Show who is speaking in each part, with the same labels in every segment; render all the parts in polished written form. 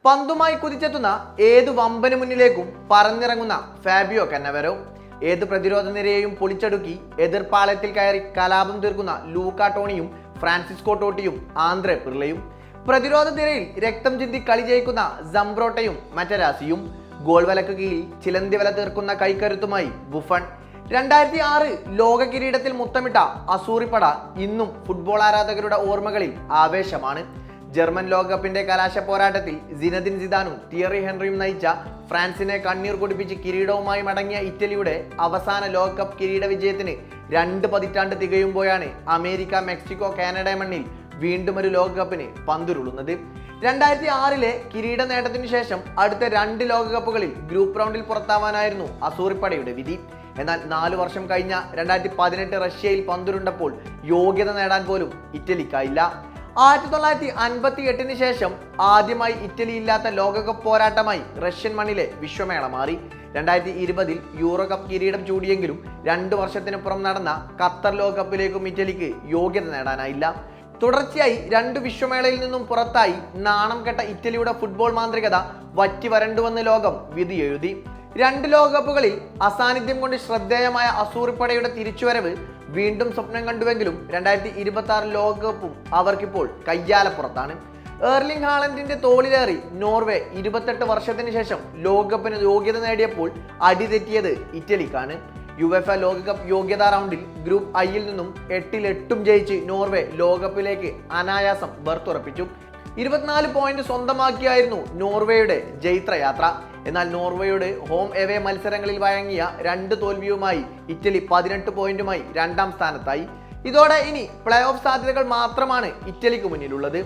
Speaker 1: പന്തുമായി കുതിച്ചെത്തുന്ന ഏതു വമ്പന് മുന്നിലേക്കും പറന്നിറങ്ങുന്ന ഫാബിയോ കന്നവരോ, ഏത് പ്രതിരോധ നിരയെയും പൊളിച്ചടുക്കി എതിർപ്പാളയത്തിൽ കയറി കലാപം തീർക്കുന്ന ലൂക്ക ടോണിയും ഫ്രാൻസിസ്കോ ടോട്ടിയും ആന്ദ്രെ പിർലയും, പ്രതിരോധ നിരയിൽ രക്തം ചിന്തി കളി ജയിക്കുന്ന സംബ്രോട്ടയും മറ്റരാസിയും, ഗോൾ വലക്ക് കീഴിൽ ചിലന്തി വല തീർക്കുന്ന കൈക്കരുത്തുമായി ബുഫൺ. 2006 ലോക കിരീടത്തിൽ മുത്തമിട്ട അസൂറിപ്പട ഇന്നും ഫുട്ബോൾ ആരാധകരുടെ ഓർമ്മകളിൽ ആവേശമാണ്. ജർമ്മൻ ലോകകപ്പിന്റെ കലാശ പോരാട്ടത്തിൽ സിനദിൻ സിദാനും തിയറി ഹെൻറിയും നയിച്ച ഫ്രാൻസിനെ കണ്ണീർ കുടിപ്പിച്ച് കിരീടവുമായി മടങ്ങിയ ഇറ്റലിയുടെ അവസാന ലോകകപ്പ് കിരീട വിജയത്തിന് 2 പതിറ്റാണ്ട് തികയുമ്പോഴാണ് അമേരിക്ക, മെക്സിക്കോ, കാനഡ മണ്ണിൽ വീണ്ടും ഒരു ലോകകപ്പിന് പന്തുരുളുന്നത്. 2006 കിരീട നേട്ടത്തിനു ശേഷം അടുത്ത 2 ലോകകപ്പുകളിൽ ഗ്രൂപ്പ് റൗണ്ടിൽ പുറത്താവാനായിരുന്നു അസൂറിപ്പടയുടെ വിധി. എന്നാൽ 4 വർഷം കഴിഞ്ഞ 2018 റഷ്യയിൽ പന്തുരുണ്ടപ്പോൾ യോഗ്യത നേടാൻ പോലും ഇറ്റലിക്കായില്ല. 1958 ശേഷം ആദ്യമായി ഇറ്റലി ഇല്ലാത്ത ലോകകപ്പ് പോരാട്ടമായി റഷ്യൻ മണ്ണിലെ വിശ്വമേള മാറി. 2020 യൂറോ കപ്പ് കിരീടം ചൂടിയെങ്കിലും 2 വർഷത്തിനപ്പുറം നടന്ന ഖത്തർ ലോകകപ്പിലേക്കും ഇറ്റലിക്ക് യോഗ്യത നേടാനായില്ല. തുടർച്ചയായി 2 വിശ്വമേളയിൽ നിന്നും പുറത്തായി നാണം കെട്ട ഇറ്റലിയുടെ ഫുട്ബോൾ മാന്ത്രികത വറ്റി വരണ്ടുവെന്ന് ലോകം വിധി എഴുതി. 2 ലോകകപ്പുകളിൽ അസാന്നിധ്യം കൊണ്ട് ശ്രദ്ധേയമായ അസൂറിപ്പടയുടെ തിരിച്ചുവരവ് വീണ്ടും സ്വപ്നം കണ്ടുവെങ്കിലും 2026 ലോകകപ്പും അവർക്കിപ്പോൾ കയ്യാലപ്പുറത്താണ്. എർലിംഗ് ഹാലൻഡിന്റെ തോളിലേറി നോർവേ 28 വർഷത്തിന് ശേഷം ലോകകപ്പിന് യോഗ്യത നേടിയപ്പോൾ അടിതെറ്റിയത് ഇറ്റലിക്കാണ്. യുവേഫ ലോകകപ്പ് യോഗ്യതാ റൗണ്ടിൽ ഗ്രൂപ്പ് ഐയിൽ നിന്നും 8-8 ജയിച്ച് നോർവേ ലോകകപ്പിലേക്ക് അനായാസം ബർത്തുറപ്പിച്ചു. 24 പോയിന്റ് സ്വന്തമാക്കിയായിരുന്നു നോർവേയുടെ ജൈത്രയാത്ര. എന്നാൽ നോർവേയുടെ ഹോം എവേ മത്സരങ്ങളിൽ വഴങ്ങിയ 2 തോൽവിയുമായി ഇറ്റലി 18 പോയിന്റുമായി 2ാം സ്ഥാനത്തായി. ഇതോടെ ഇനി പ്ലേ ഓഫ് സാധ്യതകൾ മാത്രമാണ് ഇറ്റലിക്ക് മുന്നിലുള്ളത്.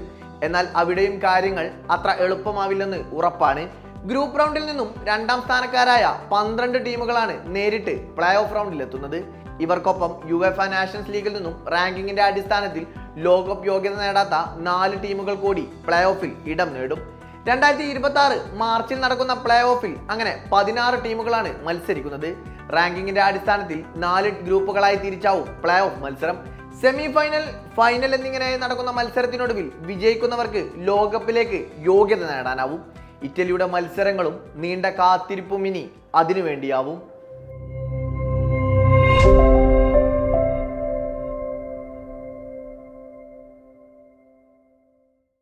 Speaker 1: എന്നാൽ അവിടെയും കാര്യങ്ങൾ അത്ര എളുപ്പമാവില്ലെന്ന് ഉറപ്പാണ്. ഗ്രൂപ്പ് റൗണ്ടിൽ നിന്നും 2ാം സ്ഥാനക്കാരായ 12 ടീമുകളാണ് നേരിട്ട് പ്ലേ ഓഫ് റൗണ്ടിൽ എത്തുന്നത്. ഇവർക്കൊപ്പം യുവേഫ നാഷൻസ് ലീഗിൽ നിന്നും റാങ്കിങ്ങിന്റെ അടിസ്ഥാനത്തിൽ ലോകകപ്പ് യോഗ്യത നേടാത്ത 4 ടീമുകൾ കൂടി പ്ലേ ഓഫിൽ ഇടം നേടും. 2026 മാർച്ചിൽ നടക്കുന്ന പ്ലേ ഓഫിൽ അങ്ങനെ 16 ടീമുകളാണ് മത്സരിക്കുന്നത്. റാങ്കിങ്ങിന്റെ അടിസ്ഥാനത്തിൽ 4 ഗ്രൂപ്പുകളായി തിരിച്ചാവും പ്ലേ ഓഫ് മത്സരം. സെമി ഫൈനൽ, ഫൈനൽ എന്നിങ്ങനെ നടക്കുന്ന മത്സരത്തിനൊടുവിൽ വിജയിക്കുന്നവർക്ക് ലോകകപ്പിലേക്ക് യോഗ്യത നേടാനാവും. ഇറ്റലിയുടെ മത്സരങ്ങളും നീണ്ട കാത്തിരിപ്പും ഇനി അതിനു വേണ്ടിയാവും.